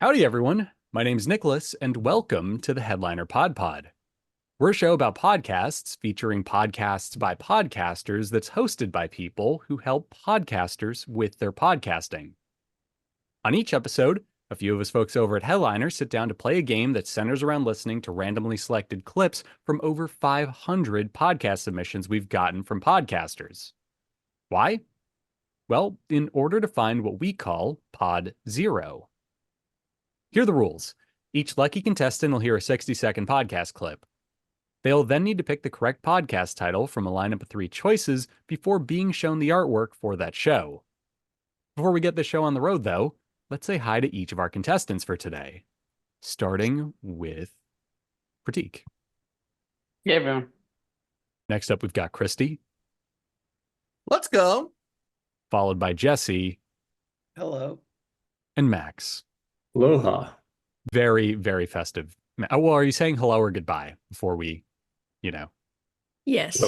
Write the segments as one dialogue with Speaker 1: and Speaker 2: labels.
Speaker 1: Howdy, everyone. My name's Nicholas, and welcome to the Headliner PodPod. We're a show about podcasts featuring podcasts by podcasters that's hosted by people who help podcasters with their podcasting. On each episode, a few of us folks over at Headliner sit down to play a game that centers around listening to randomly selected clips from over 500 podcast submissions we've gotten from podcasters. Why? Well, in order to find what we call Pod Zero. Here are the rules. Each lucky contestant will hear a 60-second podcast clip. They'll then need to pick the correct podcast title from a lineup of 3 choices before being shown the artwork for that show. Before we get the show on the road, though, let's say hi to each of our contestants for today, starting with Prateek.
Speaker 2: Yeah, everyone.
Speaker 1: Next up, we've got Krisy,
Speaker 3: Let's go.
Speaker 1: followed by Jesse
Speaker 3: Hello.
Speaker 1: and Max.
Speaker 4: Aloha.
Speaker 1: Very, very festive. Well, are you saying hello or goodbye before we,
Speaker 5: Yes.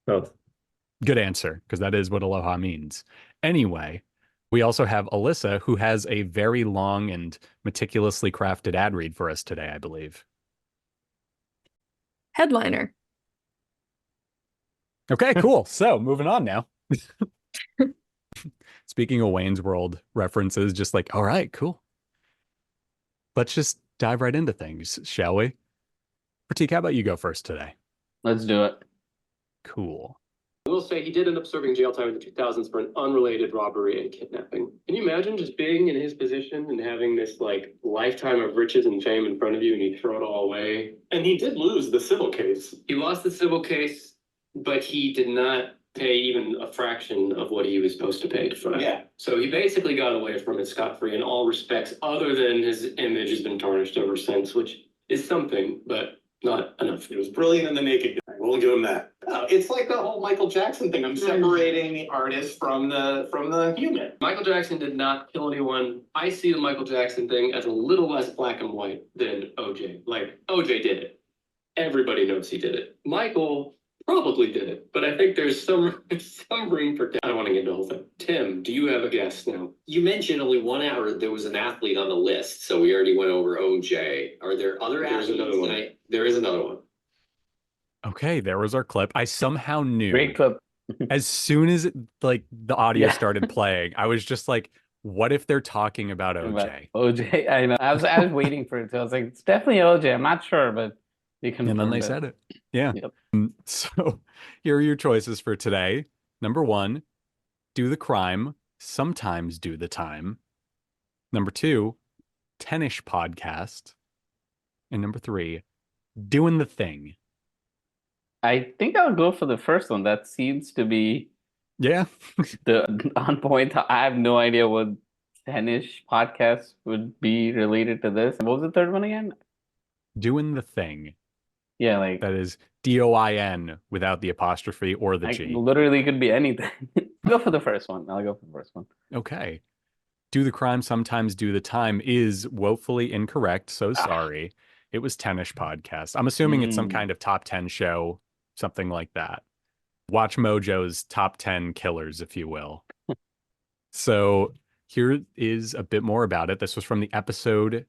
Speaker 4: Both.
Speaker 1: Good answer, because that is what aloha means. Anyway, we also have Alyssa, who has a very long and meticulously crafted ad read for us today, I believe.
Speaker 5: Headliner.
Speaker 1: Okay, cool. So moving on now. Speaking of Wayne's World references, just like, all right, cool. Let's just dive right into things, shall we? Prateek, how about you go first today?
Speaker 2: Let's do it.
Speaker 1: Cool.
Speaker 6: I will say he did end up serving jail time in the 2000s for an unrelated robbery and kidnapping. Can you imagine just being in his position and having this lifetime of riches and fame in front of you and you throw it all away?
Speaker 7: And he did lose the civil case.
Speaker 6: He lost the civil case, but he did not pay even a fraction of what he was supposed to pay for it.
Speaker 7: Yeah.
Speaker 6: So he basically got away from it scot-free in all respects, other than his image has been tarnished ever since, which is something, but not enough.
Speaker 7: It was brilliant in the naked guy. We'll give him that. It's like the whole Michael Jackson thing. I'm separating the artist from the human.
Speaker 6: Michael Jackson did not kill anyone. I see the Michael Jackson thing as a little less black and white than OJ. OJ did it. Everybody knows he did it. Michael probably did it, but I think there's some room for doubt. I don't want to get into the whole thing. Tim, do you have a guess now?
Speaker 8: You mentioned only one hour. There was an athlete on the list, so we already went over OJ. Are there other
Speaker 6: There's
Speaker 8: athletes?
Speaker 6: another one.
Speaker 8: There is another one.
Speaker 1: Okay, there was our clip. I somehow knew
Speaker 2: Great clip.
Speaker 1: as soon as the audio started playing, I was just like, what if they're talking about OJ?
Speaker 2: OJ, I know. I was waiting for it. So I was like, it's definitely OJ. I'm not sure, but they confirmed
Speaker 1: And then they
Speaker 2: it.
Speaker 1: said it. Yeah.
Speaker 2: Yep.
Speaker 1: So here are your choices for today. Number 1, do the crime, sometimes do the time. Number 2, Tennis podcast. And number 3, doing the thing.
Speaker 2: I think I'll go for the first one. That seems to be
Speaker 1: Yeah.
Speaker 2: the on point. I have no idea what tennis podcast would be related to this. What was the third one again?
Speaker 1: Doing the thing.
Speaker 2: Yeah, like
Speaker 1: That is DOIN without the apostrophe or the G.
Speaker 2: literally could be anything. Go for the first one. I'll go for the first one.
Speaker 1: Okay. Do the crime, sometimes do the time is woefully incorrect. So sorry. It was Tennis podcast. I'm assuming it's some kind of top 10 show, something like that. Watch Mojo's top 10 killers, if you will. So here is a bit more about it. This was from the episode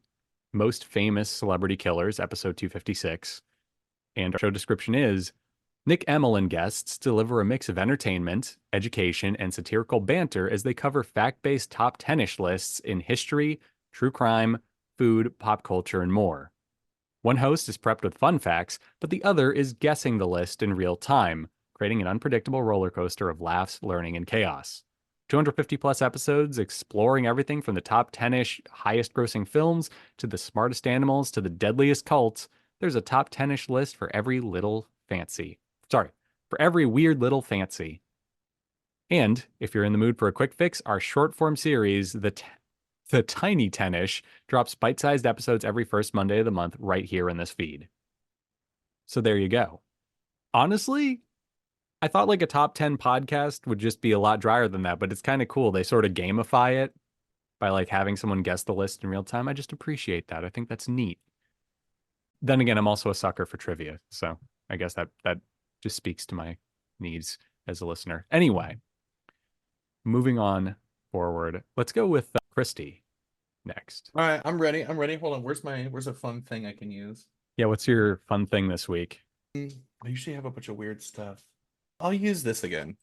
Speaker 1: Most Famous Celebrity Killers, episode 256. And our show description is, Nick Emmel and guests deliver a mix of entertainment, education, and satirical banter as they cover fact-based top 10-ish lists in history, true crime, food, pop culture, and more. One host is prepped with fun facts, but the other is guessing the list in real time, creating an unpredictable roller coaster of laughs, learning, and chaos. 250 plus episodes exploring everything from the top 10-ish highest grossing films to the smartest animals to the deadliest cults. There's a top 10-ish list for every little fancy. For every weird little fancy. And if you're in the mood for a quick fix, our short form series, the Tiny 10-ish, drops bite-sized episodes every first Monday of the month right here in this feed. So there you go. Honestly, I thought a top 10 podcast would just be a lot drier than that, but it's kind of cool. They sort of gamify it by having someone guess the list in real time. I just appreciate that. I think that's neat. Then again, I'm also a sucker for trivia, so I guess that just speaks to my needs as a listener. Anyway, moving on forward, let's go with Krisy. next.
Speaker 3: All right, I'm ready. Hold on. Where's a fun thing I can use?
Speaker 1: Yeah, what's your fun thing this week?
Speaker 3: I usually have a bunch of weird stuff. I'll use this again.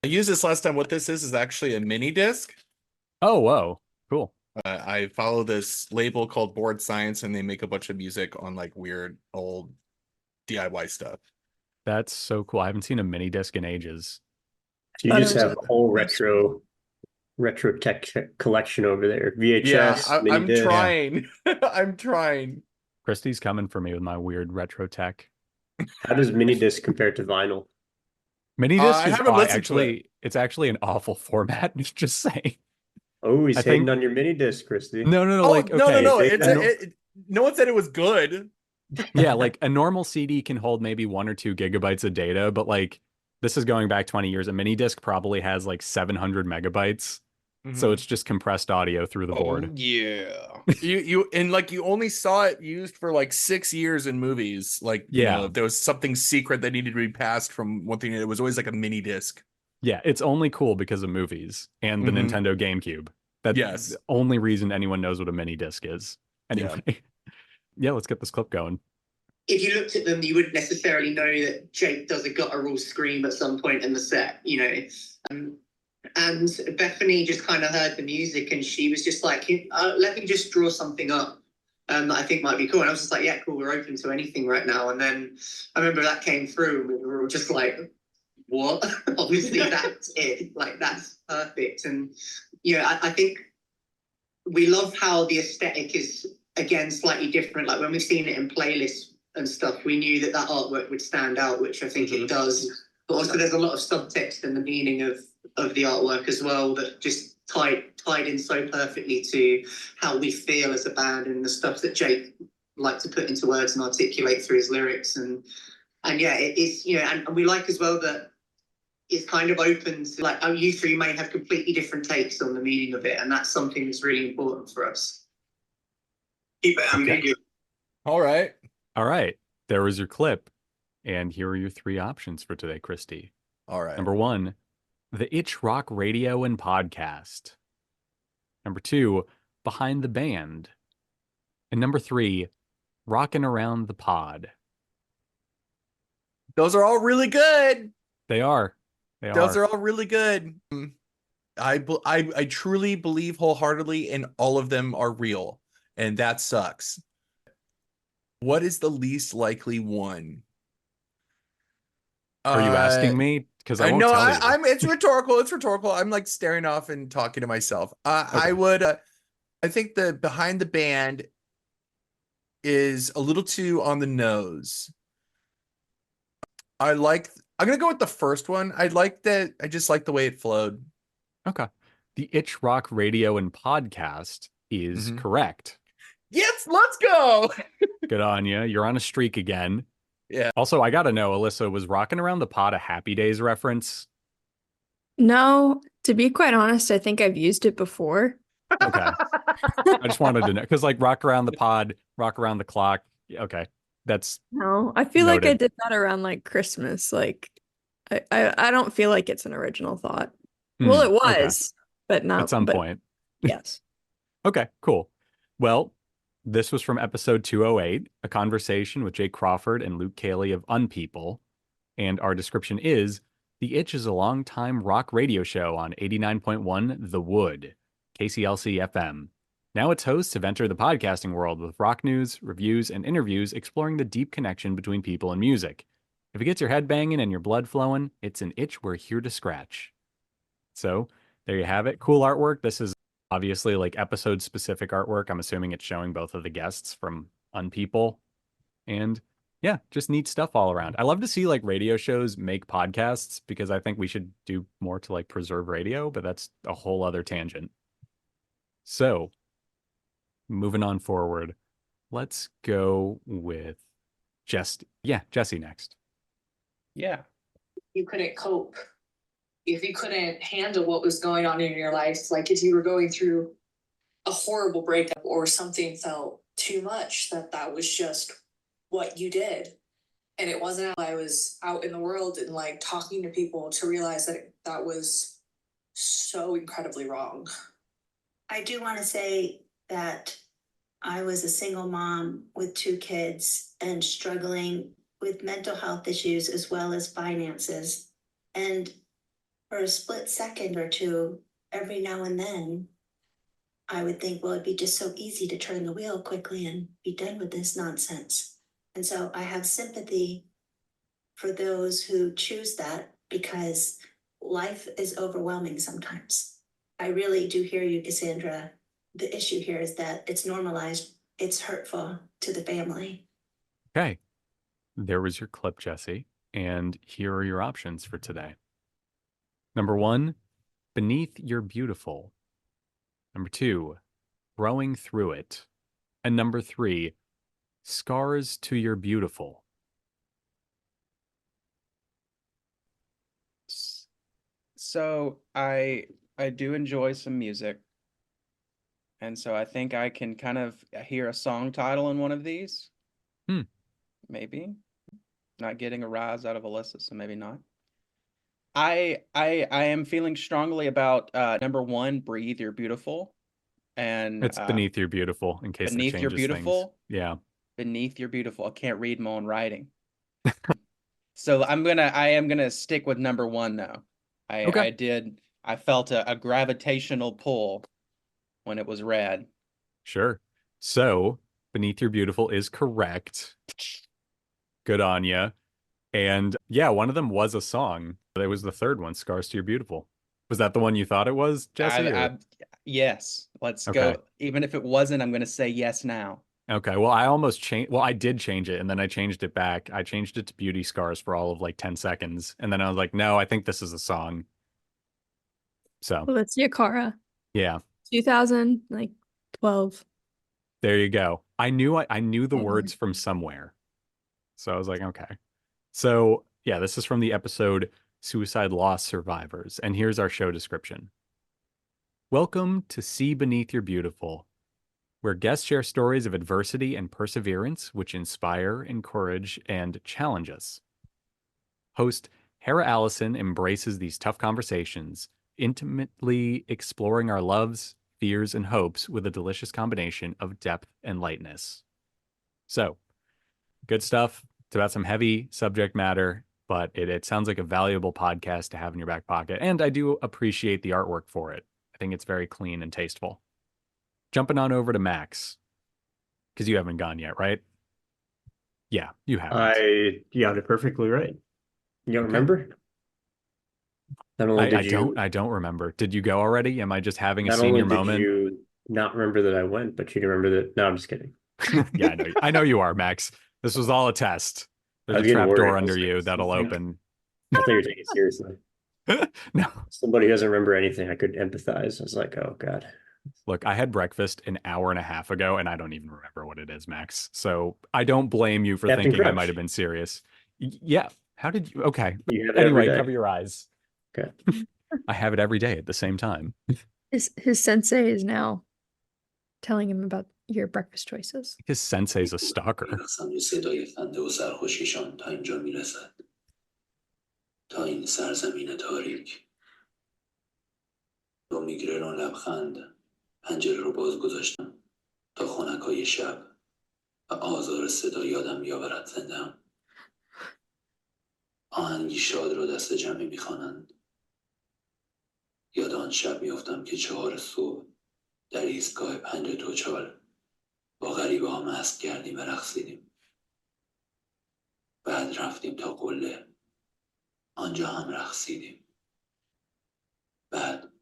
Speaker 3: I used this last time. What this is actually a mini disc.
Speaker 1: Oh, whoa. Cool.
Speaker 3: I follow this label called Board Science, and they make a bunch of music on like weird old DIY stuff.
Speaker 1: That's so cool. I haven't seen a mini disc in ages.
Speaker 4: So you just have a whole retro tech collection over there. VHS, mini
Speaker 3: I'm
Speaker 4: disc.
Speaker 3: trying. I'm trying.
Speaker 1: Christy's coming for me with my weird retro tech.
Speaker 4: How does mini disc compare to vinyl?
Speaker 1: Mini disc
Speaker 3: I
Speaker 1: is
Speaker 3: haven't listened to
Speaker 1: actually it's actually an awful format. Just saying.
Speaker 4: Oh, he's
Speaker 1: I
Speaker 4: hating
Speaker 1: think-
Speaker 4: on your mini disc, Christy.
Speaker 1: No,
Speaker 3: Oh,
Speaker 1: like
Speaker 3: no,
Speaker 1: okay.
Speaker 3: no.
Speaker 4: It's
Speaker 3: No one said it was good.
Speaker 1: Yeah, like a normal CD can hold maybe 1 or 2 gigabytes of data, but like this is going back 20 years. A mini disc probably has like 700 megabytes. So it's just compressed audio through the board.
Speaker 3: Yeah. you only saw it used for like 6 years in movies. Like, you know, there was something secret that needed to be passed from one thing. It was always like a mini disc.
Speaker 1: Yeah, it's only cool because of movies and the Nintendo GameCube. That's the only reason anyone knows what a mini disc is. Anyway. Yeah, let's get this clip going.
Speaker 9: If you looked at them, you wouldn't necessarily know that Jake does a guttural scream at some point in the set, you know. And Bethany just kind of heard the music and she was just like, let me just draw something up that I think might be cool. And I was just like, yeah, cool, we're open to anything right now. And then I remember that came through and we were all just like, what? Obviously, that's it. Like, that's perfect. And, you know, I think we love how the aesthetic is, again, slightly different. Like, when we've seen it in playlists and stuff, we knew that artwork would stand out, which I think it does. But also there's a lot of subtext in the meaning of the artwork as well that just tied in so perfectly to how we feel as a band and the stuff that Jake liked to put into words and articulate through his lyrics. And yeah, it is, you know, and we like as well that it's kind of open to, like, you three may have completely different takes on the meaning of it, and that's something that's really important for us.
Speaker 7: Keep it ambiguous.
Speaker 3: All right.
Speaker 1: There was your clip. And here are your 3 options for today, Christy.
Speaker 3: All right.
Speaker 1: Number 1, the Itch Rock Radio and Podcast. Number 2, Behind the Band. And number 3, Rockin' Around the Pod.
Speaker 3: Those are all really good.
Speaker 1: They are.
Speaker 3: Those are all really good. I truly believe wholeheartedly, and all of them are real, and that sucks. What is the least likely one?
Speaker 1: Are you asking me? Because I won't
Speaker 3: know
Speaker 1: tell you.
Speaker 3: it's rhetorical. It's rhetorical. I'm like staring off and talking to myself. I would. I think the Behind the Band is a little too on the nose. I'm gonna go with the first one. I just like the way it flowed.
Speaker 1: Okay. The Itch Rock Radio and Podcast is correct.
Speaker 3: Yes, let's go.
Speaker 1: Good on you. You're on a streak again.
Speaker 3: Yeah.
Speaker 1: Also, I gotta know, Alyssa, was Rockin' Around the Pod a Happy Days reference?
Speaker 5: No, to be quite honest, I think I've used it before.
Speaker 1: Okay. I just wanted to know, because like Rock Around the Pod, Rock Around the Clock. Okay. That's
Speaker 5: No, I feel like I
Speaker 1: noted.
Speaker 5: did that around like Christmas. Like I don't feel like it's an original thought. Well, it was, but not
Speaker 1: at some point.
Speaker 5: Yes.
Speaker 1: Okay, cool. Well, this was from episode 208, a conversation with Jake Crawford and Luke Cayley of Unpeople. And our description is, The Itch is a long-time rock radio show on 89.1 The Wood, KCLC FM. Now its hosts have entered the podcasting world with rock news, reviews, and interviews exploring the deep connection between people and music. If it gets your head banging and your blood flowing, it's an itch we're here to scratch. So, there you have it. Cool artwork. This is obviously like episode specific artwork. I'm assuming it's showing both of the guests from Unpeople. And yeah, just neat stuff all around. I love to see like radio shows make podcasts because I think we should do more to like preserve radio, but that's a whole other tangent. So moving on forward, let's go with Jesse next.
Speaker 3: Yeah.
Speaker 10: You couldn't cope. If you couldn't handle what was going on in your life, like if you were going through a horrible breakup or something felt too much, that was just what you did. And it wasn't until I was out in the world and like talking to people to realize that that was so incredibly wrong.
Speaker 11: I do want to say that I was a single mom with 2 kids and struggling with mental health issues as well as finances. And for a split second or two, every now and then, I would think, well, it'd be just so easy to turn the wheel quickly and be done with this nonsense. And so I have sympathy for those who choose that because life is overwhelming sometimes. I really do hear you, Cassandra. The issue here is that it's normalized, it's hurtful to the family.
Speaker 1: Okay. There was your clip, Jesse. And here are your options for today. Number 1, Beneath You're Beautiful. Number 2, Growing Through It. And number 3, Scars to Your Beautiful.
Speaker 12: So I do enjoy some music. And so I think I can kind of hear a song title in one of these. Maybe. Not getting a rise out of Alyssa, so maybe not. I am feeling strongly about number 1, Breathe You're Beautiful. And
Speaker 1: it's Beneath You're Beautiful, in case
Speaker 12: Beneath You're Beautiful.
Speaker 1: Things. Yeah.
Speaker 12: Beneath You're Beautiful. I can't read my own writing. So I am gonna stick with number 1 though. I felt a gravitational pull when it was read.
Speaker 1: Sure. So Beneath You're Beautiful is correct. Good on ya. And yeah, one of them was a song. It was the third one, Scars to Your Beautiful. Was that the one you thought it was, Jesse?
Speaker 12: Yes. Let's go. Even if it wasn't, I'm going to say yes now.
Speaker 1: Okay. Well, I almost changed. Well, I did change it, and then I changed it back. I changed it to Beauty Scars for all of like 10 seconds. And then I was like, no, I think this is a song. So.
Speaker 5: Well, that's Yakara.
Speaker 1: Yeah.
Speaker 5: 2012.
Speaker 1: There you go. I knew the words from somewhere. So I was like, okay. So yeah, this is from the episode Suicide Loss Survivors. And here's our show description. Welcome to See Beneath You're Beautiful, where guests share stories of adversity and perseverance which inspire, encourage, and challenge us. Host Hera Allison embraces these tough conversations, intimately exploring our loves, fears, and hopes with a delicious combination of depth and lightness. So, good stuff. It's about some heavy subject matter, but it sounds like a valuable podcast to have in your back pocket. And I do appreciate the artwork for it. I think it's very clean and tasteful. Jumping on over to Max, because you haven't gone yet, right? Yeah, you haven't.
Speaker 4: You got it perfectly right. You don't remember?
Speaker 1: I don't remember. Did you go already? Am I just having a senior moment?
Speaker 4: Not only did you not remember that I went, but you remember that. No, I'm just kidding.
Speaker 1: Yeah, I know you are, Max. This was all a test. There's a trap door under you that'll open.
Speaker 4: I think you're taking it seriously.
Speaker 1: No.
Speaker 4: Somebody who doesn't remember anything, I could empathize. I was like, oh, God.
Speaker 1: Look, I had breakfast an hour and a half ago, and I don't even remember what it is, Max. So I don't blame you for thinking I might have been serious. Yeah. How did you? Okay. Anyway, cover your eyes.
Speaker 4: Okay.
Speaker 1: I have it every day at the same time.
Speaker 5: His sensei is now telling him about your breakfast choices.
Speaker 1: His sensei's a stalker.
Speaker 13: تا این سرزمین تاریک با میگرن و لبخند پنجره رو باز گذاشتم تا خنکای شب و آزار صدا یادم بیاورد زنده‌ام. آهنگی شاد را دست جمعی میخوانند. یاد آن شب میافتم که 4 صبح در ایستگاه 5 توچال با غریبه ها مست کردیم و رقصیدیم. بعد رفتیم تا قله. آنجا هم رقصیدیم. بعد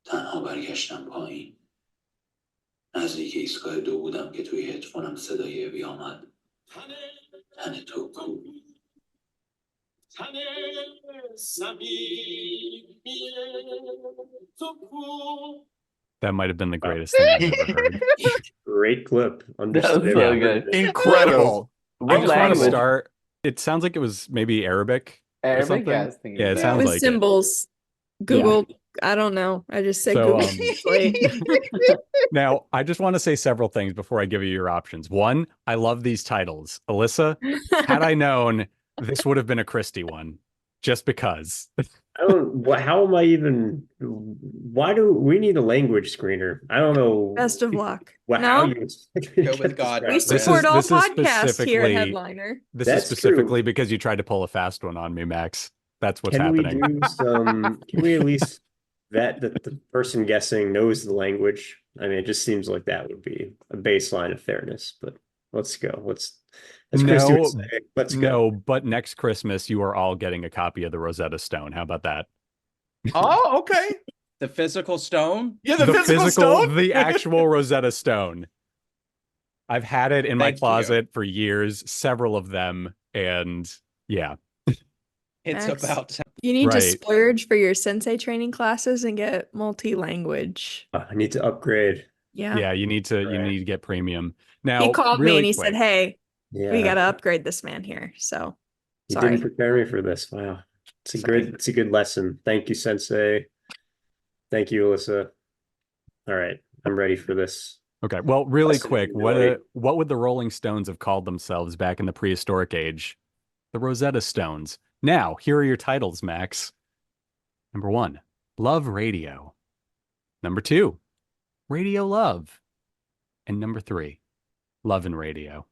Speaker 13: تنها برگشتم پایین. نزدیک ایستگاه 2 بودم که توی هدفونم صدای ابی آمد. تن تو کو.
Speaker 1: That might have been the greatest thing I've ever heard.
Speaker 4: Great clip.
Speaker 2: That was so good.
Speaker 1: Incredible.
Speaker 2: What
Speaker 1: I just want to start. It sounds like it was maybe Arabic.
Speaker 2: Arabic,
Speaker 1: yeah, it sounds like
Speaker 5: symbols. Google. Yeah. I don't know. I just said Google.
Speaker 1: Now, I just want to say several things before I give you your options. One, I love these titles. Alyssa, had I known, this would have been a Kristy one, just because.
Speaker 4: I don't. How am I even? Why do we need a language screener? I don't know.
Speaker 5: Best of luck.
Speaker 4: How
Speaker 5: No?
Speaker 4: you expect me to
Speaker 12: Go with
Speaker 4: get
Speaker 12: God,
Speaker 4: this
Speaker 12: my
Speaker 5: We
Speaker 4: right?
Speaker 12: friend.
Speaker 5: support all
Speaker 1: This is
Speaker 5: podcasts here at
Speaker 1: specifically
Speaker 5: Headliner.
Speaker 1: this is
Speaker 4: That's
Speaker 1: specifically
Speaker 4: true.
Speaker 1: because you tried to pull a fast one on me, Max. That's what's
Speaker 4: Can we
Speaker 1: happening.
Speaker 4: do some? Can we at least vet that the person guessing knows the language? I mean, it just seems like that would be a baseline of fairness. But let's go. As Krisy would
Speaker 1: No,
Speaker 4: say, let's go.
Speaker 1: no, but next Christmas you are all getting a copy of the Rosetta Stone. How about that?
Speaker 3: Oh, okay.
Speaker 12: The physical stone?
Speaker 3: Yeah, the physical stone?
Speaker 1: the actual Rosetta Stone. I've had it in my
Speaker 12: Thank you.
Speaker 1: closet for years, several of them, and yeah.
Speaker 12: It's
Speaker 5: Max,
Speaker 12: about time.
Speaker 5: You need to
Speaker 1: Right.
Speaker 5: splurge for your sensei training classes and get multi-language.
Speaker 4: I need to upgrade.
Speaker 5: Yeah.
Speaker 1: Yeah, you need to get premium. Now,
Speaker 5: He called me
Speaker 1: really
Speaker 5: and he
Speaker 1: quick,
Speaker 5: said, "Hey, we
Speaker 4: Yeah,
Speaker 5: got to upgrade this man here." So,
Speaker 4: you
Speaker 5: sorry.
Speaker 4: didn't prepare me for this. Wow,
Speaker 5: Sorry.
Speaker 4: it's a good lesson. Thank you, Sensei. Thank you, Alyssa. All right, I'm ready for this.
Speaker 1: Okay, well, really
Speaker 4: Lesson
Speaker 1: quick,
Speaker 4: in humility.
Speaker 1: what would the Rolling Stones have called themselves back in the prehistoric age? The Rosetta Stones. Now, here are your titles, Max. Number 1, Love Radio. Number 2, Radio Love. And number 3, Love and Radio.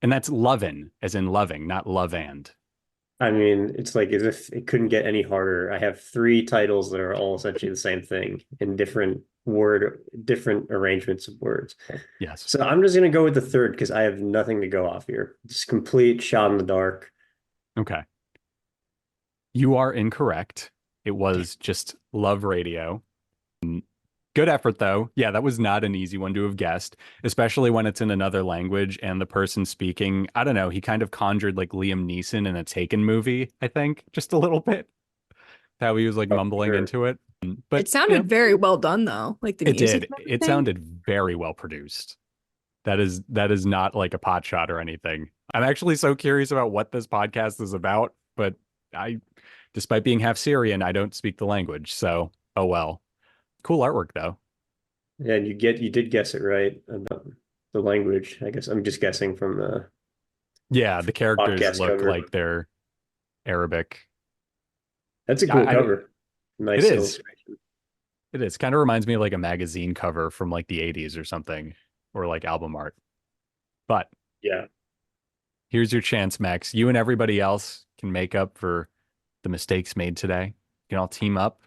Speaker 1: And that's lovin', as in loving, not love and.
Speaker 4: I mean, it's like as if it couldn't get any harder. I have 3 titles that are all essentially the same thing in different arrangements of words.
Speaker 1: Yes.
Speaker 4: So I'm just gonna go with the third because I have nothing to go off here. Just complete shot in the dark.
Speaker 1: Okay. You are incorrect. It was just Love Radio. Good effort, though. Yeah, that was not an easy one to have guessed, especially when it's in another language and the person speaking, I don't know, he kind of conjured like Liam Neeson in a Taken movie, I think, just a little bit. How he was like mumbling into it. But
Speaker 5: It sounded very well done, though. Like the
Speaker 1: it
Speaker 5: music.
Speaker 1: did.
Speaker 5: and
Speaker 1: It
Speaker 5: everything.
Speaker 1: sounded very well produced. That is not like a pot shot or anything. I'm actually so curious about what this podcast is about, but despite being half Syrian, I don't speak the language. So, oh well. Cool artwork though.
Speaker 4: Yeah, you did guess it right about the language. I guess I'm just guessing from the
Speaker 1: the characters
Speaker 4: podcast
Speaker 1: look
Speaker 4: cover.
Speaker 1: like they're Arabic.
Speaker 4: That's a cool cover. Nice
Speaker 1: it is.
Speaker 4: illustration.
Speaker 1: It is. Kind of reminds me of like a magazine cover from like the 80s or something, or like album art. But
Speaker 4: yeah,
Speaker 1: here's your chance, Max. You and everybody else can make up for the mistakes made today. You can all team up,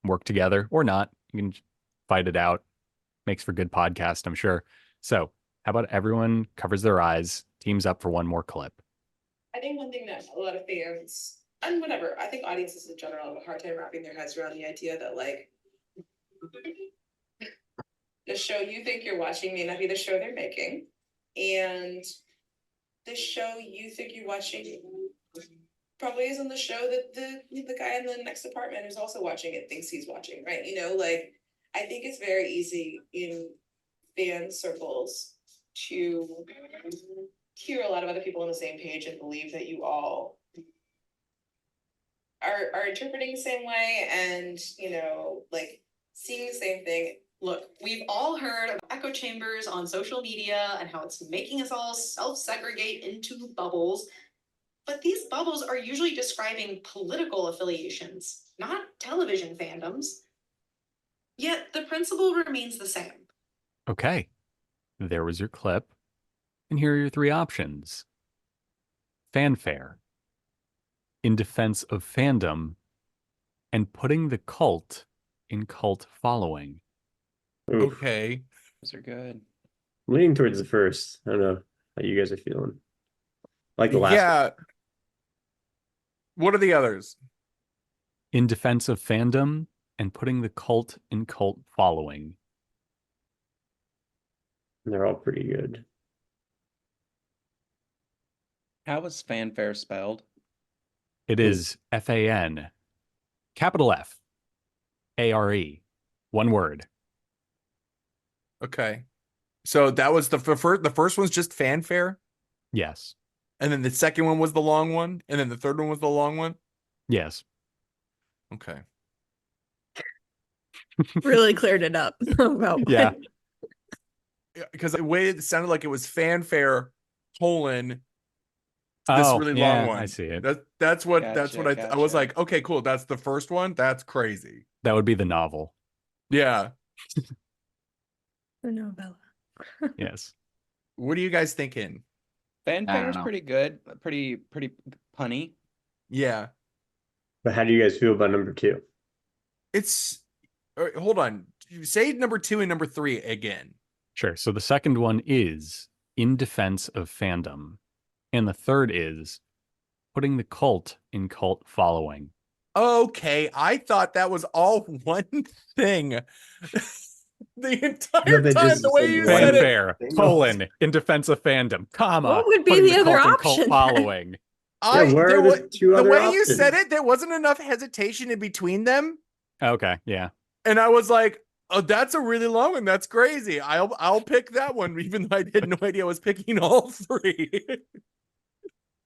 Speaker 1: work together, or not. You can fight it out. Makes for good podcast, I'm sure. So, how about everyone covers their eyes, teams up for one more clip?
Speaker 14: I think one thing that a lot of fans and whatever, I think audiences in general have a hard time wrapping their heads around the idea that like the show you think you're watching may not be the show they're making, and the show you think you're watching probably isn't the show that the guy in the next apartment who's also watching it thinks he's watching, right? You know, like I think it's very easy in fan circles to hear a lot of other people on the same page and believe that you all are interpreting the same way and, you know, like seeing the same thing.
Speaker 15: Look, we've all heard of echo chambers on social media and how it's making us all self-segregate into bubbles. But these bubbles are usually describing political affiliations, not television fandoms. Yet the principle remains the same.
Speaker 1: Okay. There was your clip. And here are your 3 options. Fanfare. In defense of fandom. And putting the cult in cult following.
Speaker 4: Oof.
Speaker 3: Okay.
Speaker 12: Those are good.
Speaker 4: I'm leaning towards the first. I don't know how you guys are feeling. Like the last.
Speaker 3: Yeah. What are the others?
Speaker 1: In defense of fandom and putting the cult in cult following.
Speaker 4: They're all pretty good.
Speaker 12: How is fanfare spelled?
Speaker 1: It is FAN, capital F, ARE, one word.
Speaker 3: Okay. So that was the first one's just fanfare?
Speaker 1: Yes.
Speaker 3: And then the second one was the long one? And then the third one was the long one?
Speaker 1: Yes.
Speaker 3: Okay.
Speaker 5: Really cleared it up about
Speaker 1: Yeah.
Speaker 3: Because the way it sounded like it was fanfare, This really long
Speaker 1: yeah,
Speaker 3: one.
Speaker 1: I see it.
Speaker 3: That's what I was
Speaker 12: Gotcha.
Speaker 3: like, okay, cool. That's the first one. That's crazy.
Speaker 1: That would be the novel.
Speaker 3: Yeah.
Speaker 5: The novella.
Speaker 1: Yes.
Speaker 3: What are you guys thinking?
Speaker 12: Fanfare is
Speaker 2: know.
Speaker 12: pretty good, pretty punny.
Speaker 3: Yeah.
Speaker 4: But how do you guys feel about number 2?
Speaker 3: Hold on. Say number 2 and number 3 again.
Speaker 1: Sure. So the second one is In Defense of Fandom. And the third is Putting the Cult in Cult Following.
Speaker 3: Okay, I thought that was all one thing. The entire time, the way you said it.
Speaker 1: Fanfare, colon, In Defense of Fandom, comma.
Speaker 5: What would be
Speaker 1: Putting
Speaker 5: the other
Speaker 1: Cult in Cult
Speaker 5: option?
Speaker 1: Following.
Speaker 4: where are the two
Speaker 3: the
Speaker 4: other
Speaker 3: way you
Speaker 4: options?
Speaker 3: said it, there wasn't enough hesitation in between them.
Speaker 1: Okay, yeah.
Speaker 3: And I was like, oh, that's a really long one. That's crazy. I'll pick that one, even though I had no idea I was picking all 3.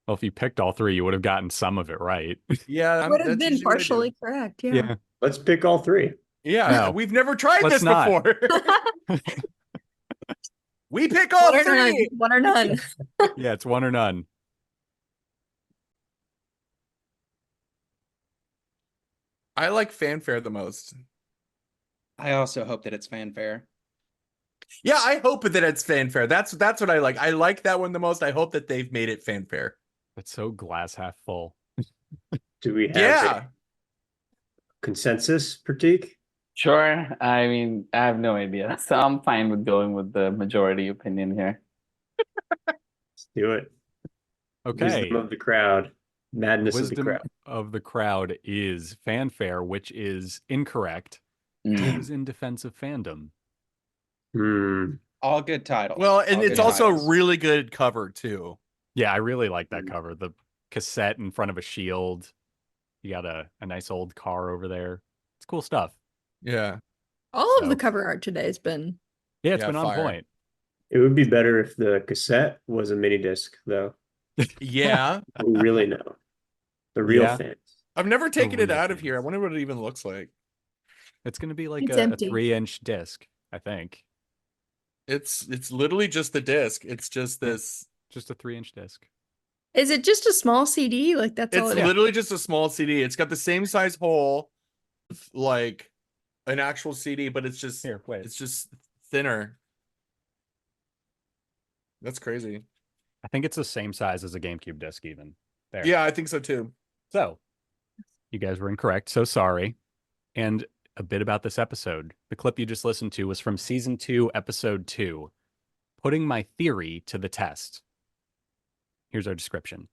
Speaker 1: Well, if you picked all 3, you would have gotten some of it right.
Speaker 3: Yeah,
Speaker 5: Would have been partially correct. Yeah.
Speaker 4: Let's pick all 3.
Speaker 3: Yeah,
Speaker 1: No.
Speaker 3: we've never tried
Speaker 1: Let's
Speaker 3: this
Speaker 1: not.
Speaker 3: before. We pick all
Speaker 5: One or
Speaker 3: 3.
Speaker 5: none. One or none.
Speaker 1: Yeah, it's one or none.
Speaker 3: I like Fanfare the most.
Speaker 12: I also hope that it's Fanfare.
Speaker 3: Yeah, I hope that it's Fanfare. That's what I like. I like that one the most. I hope that they've made it Fanfare.
Speaker 1: It's so glass half full.
Speaker 4: Do we have
Speaker 3: Yeah.
Speaker 4: consensus, Prateek?
Speaker 2: Sure. I mean, I have no idea. So I'm fine with going with the majority opinion here.
Speaker 4: Let's do it.
Speaker 1: Okay.
Speaker 4: Wisdom of the crowd. Madness of the
Speaker 1: Wisdom
Speaker 4: crowd.
Speaker 1: of the crowd is Fanfare, which is incorrect. It was In Defense of Fandom.
Speaker 12: All good titles.
Speaker 3: Well, and
Speaker 12: All
Speaker 3: it's
Speaker 12: good
Speaker 3: also
Speaker 12: titles.
Speaker 3: a really good cover too.
Speaker 1: Yeah, I really like that cover. The cassette in front of a shield. You got a nice old car over there. It's cool stuff.
Speaker 3: Yeah.
Speaker 5: All of the cover art today has been.
Speaker 1: Yeah, it's
Speaker 3: Yeah,
Speaker 1: been on
Speaker 3: fire.
Speaker 1: point.
Speaker 4: It would be better if the cassette was a mini disc, though.
Speaker 3: Yeah.
Speaker 4: We really know. The real
Speaker 1: Yeah.
Speaker 4: fans.
Speaker 3: I've never taken it
Speaker 1: real
Speaker 3: out of
Speaker 1: fans.
Speaker 3: here. I wonder what it even looks like.
Speaker 1: It's going to be like
Speaker 5: It's
Speaker 1: a
Speaker 5: empty.
Speaker 1: 3-inch disc, I think.
Speaker 3: It's literally just the disc. It's just this.
Speaker 1: Just a 3-inch disc.
Speaker 5: Is it just a small CD? Like that's all
Speaker 3: It's
Speaker 5: it is.
Speaker 3: literally just a small CD. It's got the same size hole, like an actual CD, but it's just
Speaker 1: Here, wait.
Speaker 3: it's just thinner. That's crazy.
Speaker 1: I think it's the same size as a GameCube disc even. There.
Speaker 3: Yeah, I think so too.
Speaker 1: So, you guys were incorrect. So sorry. And a bit about this episode. The clip you just listened to was from Season 2, Episode 2, Putting My Theory to the Test. Here's our description.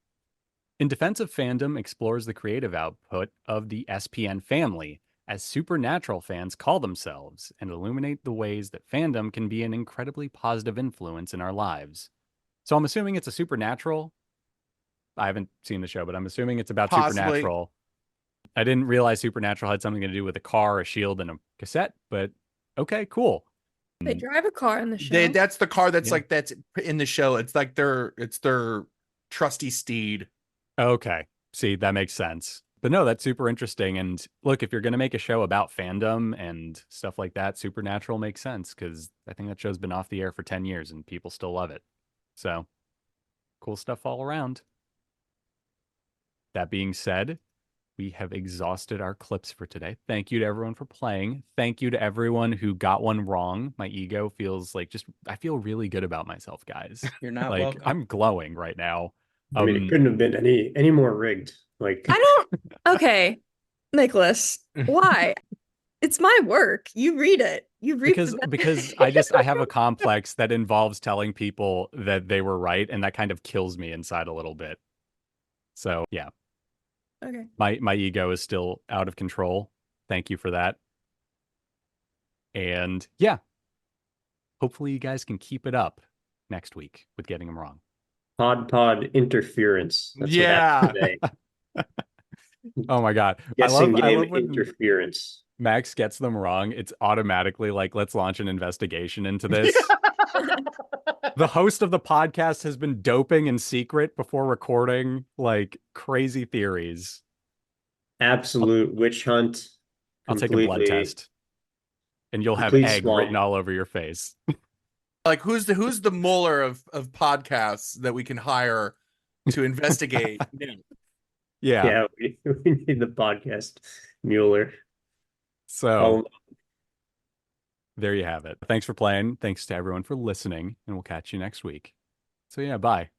Speaker 1: In Defense of Fandom explores the creative output of the SPN family, as supernatural fans call themselves, and illuminate the ways that fandom can be an incredibly positive influence in our lives. So I'm assuming it's a supernatural. I haven't seen the show, but I'm assuming it's about
Speaker 3: Possibly.
Speaker 1: supernatural. I didn't realize supernatural had something to do with a car, a shield, and a cassette, but okay, cool.
Speaker 5: They drive a car in the show.
Speaker 3: That's the car that's
Speaker 1: Yeah.
Speaker 3: like that's in the show. It's like their trusty steed.
Speaker 1: Okay. See, that makes sense. But no, that's super interesting. And look, if you're going to make a show about fandom and stuff like that, Supernatural makes sense because I think that show's been off the air for 10 years and people still love it. So cool stuff all around. That being said, we have exhausted our clips for today. Thank you to everyone for playing. Thank you to everyone who got one wrong. My ego feels like I feel really good about myself, guys.
Speaker 12: You're not
Speaker 1: like
Speaker 12: welcome.
Speaker 1: I'm glowing right now.
Speaker 4: I mean, it couldn't have been any more rigged. Like
Speaker 5: I don't. Okay, Nicholas, why? It's my work. You read it. You read
Speaker 1: because I have a complex that involves telling people that they were right, and that kind of kills me inside a little bit. So yeah.
Speaker 5: Okay.
Speaker 1: My ego is still out of control. Thank you for that. And yeah, hopefully you guys can keep it up next week with getting them wrong.
Speaker 4: pod interference. That's
Speaker 3: Yeah.
Speaker 4: what happened today.
Speaker 1: Oh my God.
Speaker 4: Guessing
Speaker 1: I
Speaker 4: game
Speaker 1: love when
Speaker 4: interference.
Speaker 1: Max gets them wrong. It's automatically like, let's launch an investigation into this. The host of the podcast has been doping in secret before recording like crazy theories.
Speaker 4: Absolute witch hunt.
Speaker 1: I'll take a blood test. And you'll have
Speaker 4: complete
Speaker 1: egg
Speaker 4: swamp.
Speaker 1: written all over your face.
Speaker 3: Like who's the Mueller of podcasts that we can hire to investigate.
Speaker 1: Yeah.
Speaker 4: we need the podcast Mueller.
Speaker 1: So there you have it. Thanks for playing. Thanks to everyone for listening, and we'll catch you next week. So yeah, bye.